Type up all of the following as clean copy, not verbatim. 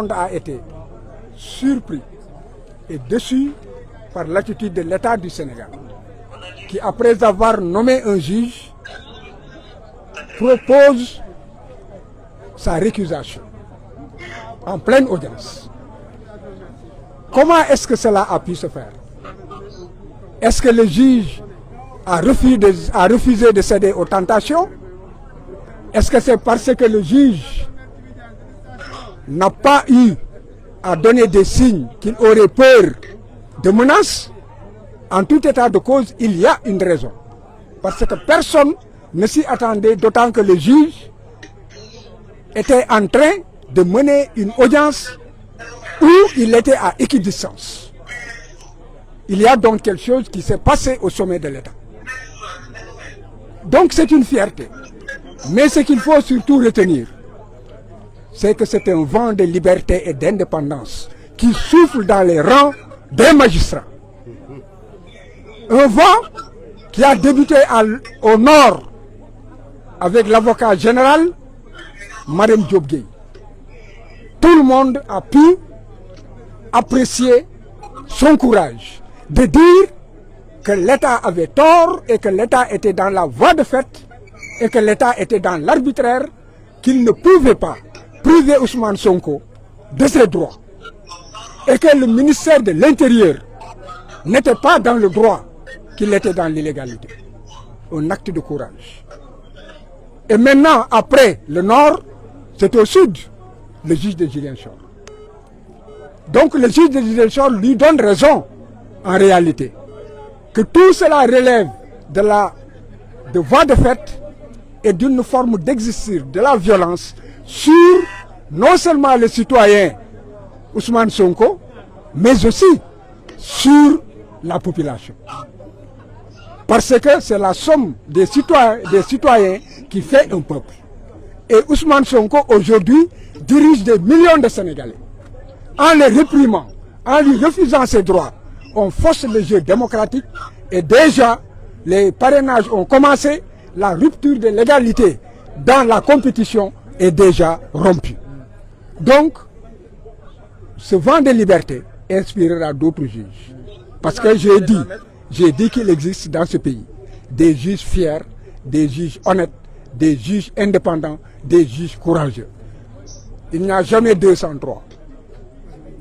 monde a été surpris et déçu par l'attitude de l'État du Sénégal, qui, après avoir nommé un juge, propose sa récusation en pleine audience. Comment est-ce que cela a pu se faire? Est-ce que le juge a refusé de céder aux tentations? Est-ce que c'est parce que le juge n'a pas eu à donner des signes qu'il aurait peur de menaces? En tout état de cause, il y a une raison. Parce que personne ne s'y attendait, d'autant que le juge était en train de mener une audience où il était à équidistance. Il y a donc quelque chose qui s'est passé au sommet de l'État. Donc c'est une fierté. Mais ce qu'il faut surtout retenir, c'est que c'est un vent de liberté et d'indépendance qui souffle dans les rangs des magistrats. Un vent qui a débuté au nord avec l'avocat général, Marème Diop Gueye. Tout le monde a pu apprécier son courage de dire que l'État avait tort et que l'État était dans la voie de fait et que l'État était dans l'arbitraire, qu'il ne pouvait pas priver Ousmane Sonko de ses droits et que le ministère de l'Intérieur n'était pas dans le droit, qu'il était dans l'illégalité. Un acte de courage. Et maintenant, après le nord, c'est au sud, le juge de Ziguinchor. Donc le juge de Ziguinchor lui donne raison, en réalité, que tout cela relève de voie de fait et d'une forme d'exercice de la violence sur non seulement le citoyen Ousmane Sonko, mais aussi sur la population. Parce que c'est la somme des citoyens qui fait un peuple. Et Ousmane Sonko, aujourd'hui, dirige des millions de Sénégalais. En les réprimant, en lui refusant ses droits, on force le jeu démocratique et déjà, les parrainages ont commencé, la rupture de l'égalité dans la compétition est déjà rompue. Donc, ce vent de liberté inspirera d'autres juges. Parce que j'ai dit qu'il existe dans ce pays des juges fiers, des juges honnêtes, des juges indépendants, des juges courageux. Il n'y a jamais 203.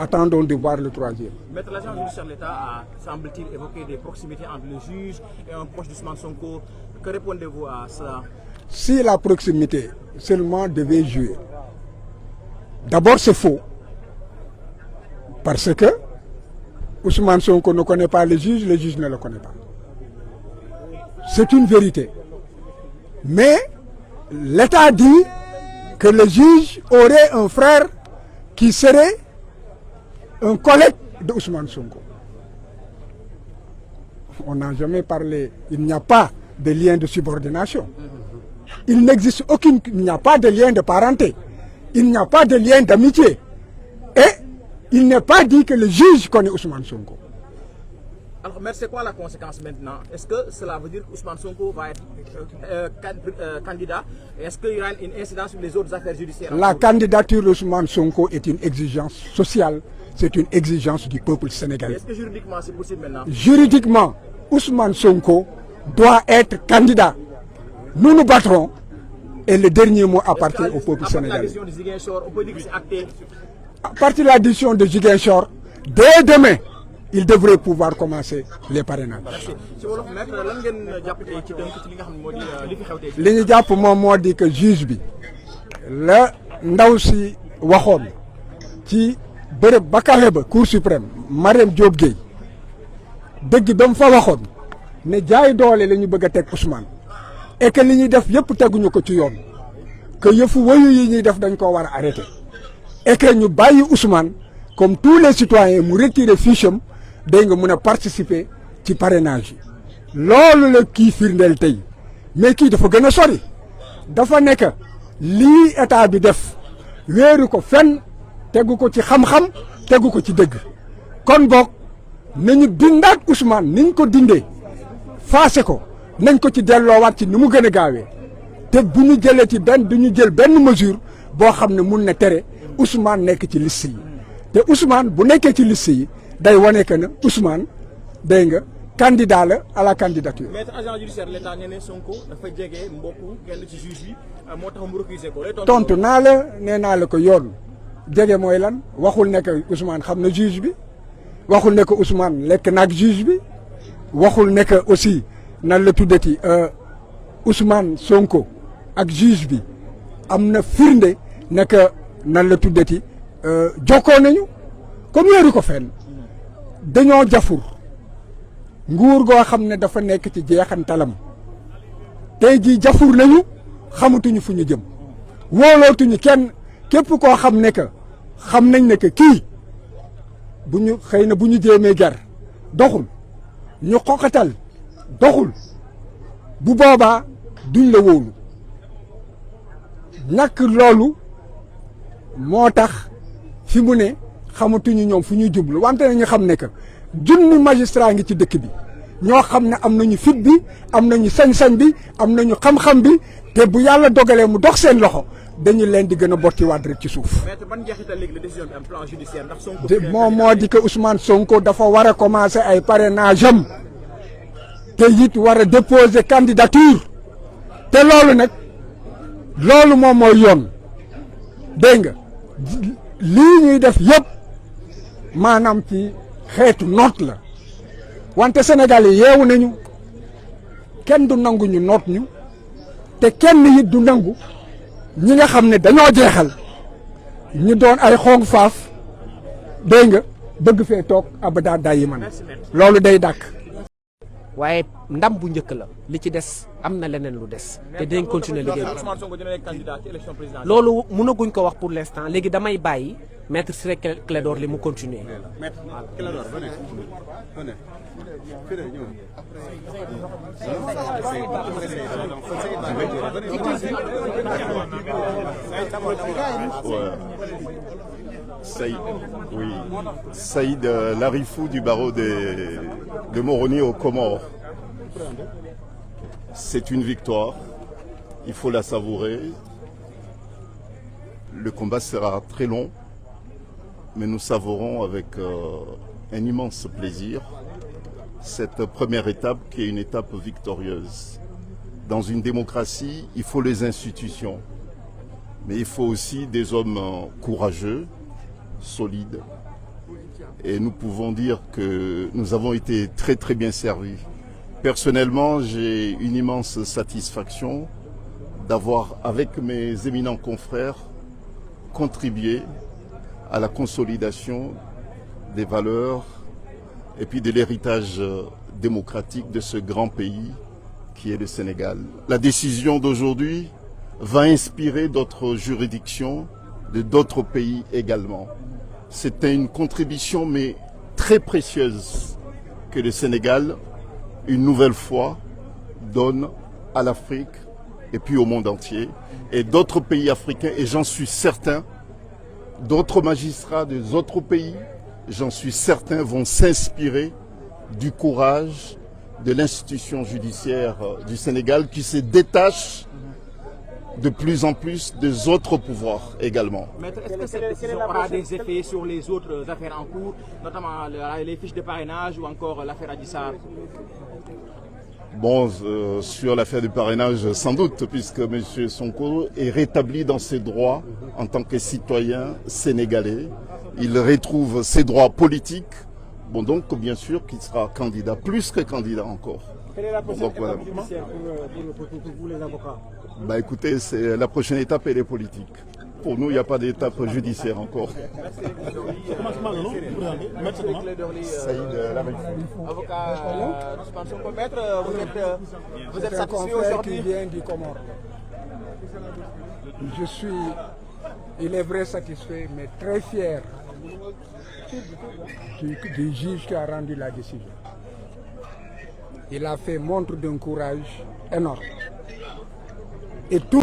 Attendons de voir le troisième. Maître l'agent judiciaire de l'État a, semble-t-il, évoqué des proximités entre le juge et un proche d'Ousmane Sonko. Que répondez-vous à cela? Si la proximité seulement devait jouer, d'abord c'est faux. Parce que Ousmane Sonko ne connaît pas le juge ne le connaît pas. C'est une vérité. Mais l'État dit que le juge aurait un frère qui serait un collègue de Ousmane Sonko. On n'a jamais parlé, il n'y a pas de lien de subordination. Il n'existe il n'y a pas de lien de parenté. Il n'y a pas de lien d'amitié. Et il n'est pas dit que le juge connaît Ousmane Sonko. Alors, mais c'est quoi la conséquence maintenant? Est-ce que cela veut dire qu'Ousmane Sonko va être candidat? Est-ce qu'il y aura une incidence sur les autres affaires judiciaires? La candidature d'Ousmane Sonko est une exigence sociale, c'est une exigence du peuple sénégalais. Est-ce que juridiquement c'est possible maintenant? Juridiquement, Ousmane Sonko doit être candidat. Nous nous battrons et le dernier mot appartient au peuple sénégalais. À partir de la décision de Ziguinchor, dès demain, il devrait pouvoir commencer les parrainages. li ñu jàpp moom moo di que juge bi la ndaw si waxoon ci bërëb ba kawe ba Cour suprême Marème Diop Gueye dëgg ba mu fa waxoon ne jaay doole la ñu bëgg a teg Ousmane et que li ñuy def yëpp teguñu ko ci yoon que yëfu wayu yi ñuy def dañ ko war a arrêter et que ñu bàyyi Ousmane comme tous les citoyens mu retirer fiche am day nga mën a participer ci parrainage yi loolu la kii firndeel tey mais kii dafa gën a sori dafa nekk lii état bi def wéeru ko fenn tegu ko ci xam-xam tegu ko ci dëgg kon boog nañu dindaat Ousmane niñ ko dindee faase ko nañ ko ci delloowaat ci ni mu gën a gaawee te bu ñu jëlee ci du ñu jël benn mesure boo xam ne mun na tere Ousmane nekk ci liste yi te Ousmane bu nekkee ci liste yi day wane que ne Ousmane dégg nga candidat la à la candidature. maître agent judiciaire l'État nee na Sonko dafa jege mbokku kenn ci juge bi moo tax mu récuser ko. tontu naa la nee naa la ko yoon jege mooy lan waxul ne que Ousmane xam na juge bi waxul ne que Ousmane lekk naag juge bi waxul ne que aussi nan la tuddati Ousmane Sonko ak juge bi am na firnde ne que nan la tuddati jokkoo nañu comme yéeru ko fenn dañoo jafur nguur goo xam ne dafa nekk ci jeexantalam tey jii jafur nañu xamatuñu fu ñu jëm wóolootuñu kenn képp koo xam ne que xam nañ ne que kii bu ñu xëy na bu ñu jéemee jar doxul ñu xoqatal doxul bu boobaa duñ la wóolu ñàkk loolu moo tax fi mu ne xamatuñu ñoom fu ñuy jublu wante nañu xam ne que junni magistrat ngi ci dëkk bi ñoo xam ne am nañu fit bi am nañu sañ-sañ bi am nañu xam-xam bi te bu yàlla dogalee mu dox seen loxo dañu leen di gën a bottiwaat rek ci suuf. maître ban njeexital léegi la décision bi am plan judiciaire ndax Sonko. moom moo di que Ousmane Sonko dafa war a commencer ay parrainage am te it war a déposer candidature te loolu nag loolu moom mooy yoon dégg nga lii ñuy def yëpp maanaam ci xeetu noot la wante Sénégal yi yeewu nañu kenn du nangu ñu noot ñu te kenn it du nangu ñi nga xam ne dañoo jeexal ñu doon ay xong faaf dégg nga bëgg fee toog abada day man loolu day dàkk. waaye ndam bu njëkk la li ci des am na leneen lu des te dinañ continuer liggéey bi. Ousmane Sonko dina nekk candidat ci élection présidentielle. loolu mënaguñ ko wax pour l'instant léegi damay bàyyi maître Ciré Clédor Ly mu continuer. Maître Clédor venez. Saïd Larifou du barreau de Moroni aux Comores. C'est une victoire, il faut la savourer. Le combat sera très long, mais nous savourons avec un immense plaisir cette première étape qui est une étape victorieuse. Dans une démocratie, il faut les institutions, mais il faut aussi des hommes courageux, solides. Et nous pouvons dire que nous avons été très très bien servis. Personnellement, j'ai une immense satisfaction d'avoir, avec mes éminents confrères, contribué à la consolidation des valeurs et puis de l'héritage démocratique de ce grand pays qui est le Sénégal. La décision d'aujourd'hui va inspirer d'autres juridictions de d'autres pays également. C'était une contribution mais très précieuse que le Sénégal, une nouvelle fois, donne à l'Afrique et puis au monde entier. Et d'autres pays africains, et j'en suis certain, d'autres magistrats des autres pays, j'en suis certain, vont s'inspirer du courage de l'institution judiciaire du Sénégal qui se détache de plus en plus des autres pouvoirs également. Maître, est-ce que cette décision aura des effets sur les autres affaires en cours, notamment les fiches de parrainage ou encore l'affaire Adji Sarr? Bon, sur l'affaire du parrainage, sans doute, puisque M. Sonko est rétabli dans ses droits en tant que citoyen sénégalais. Il retrouve ses droits politiques. Bon, donc, bien sûr, qu'il sera candidat, plus que candidat encore. Quelle est la prochaine étape judiciaire pour vous, les avocats? Bah écoutez, la prochaine étape, elle est politique. Pour nous, il n'y a pas d'étape judiciaire encore. Saïd Larifou. Avocat Ousmane Sonko. Maître, vous êtes satisfait aujourd'hui? Qui vient du Comore. Je suis, il est vrai, satisfait, mais très fier du juge qui a rendu la décision. Il a fait montre d'un courage énorme. Et tout.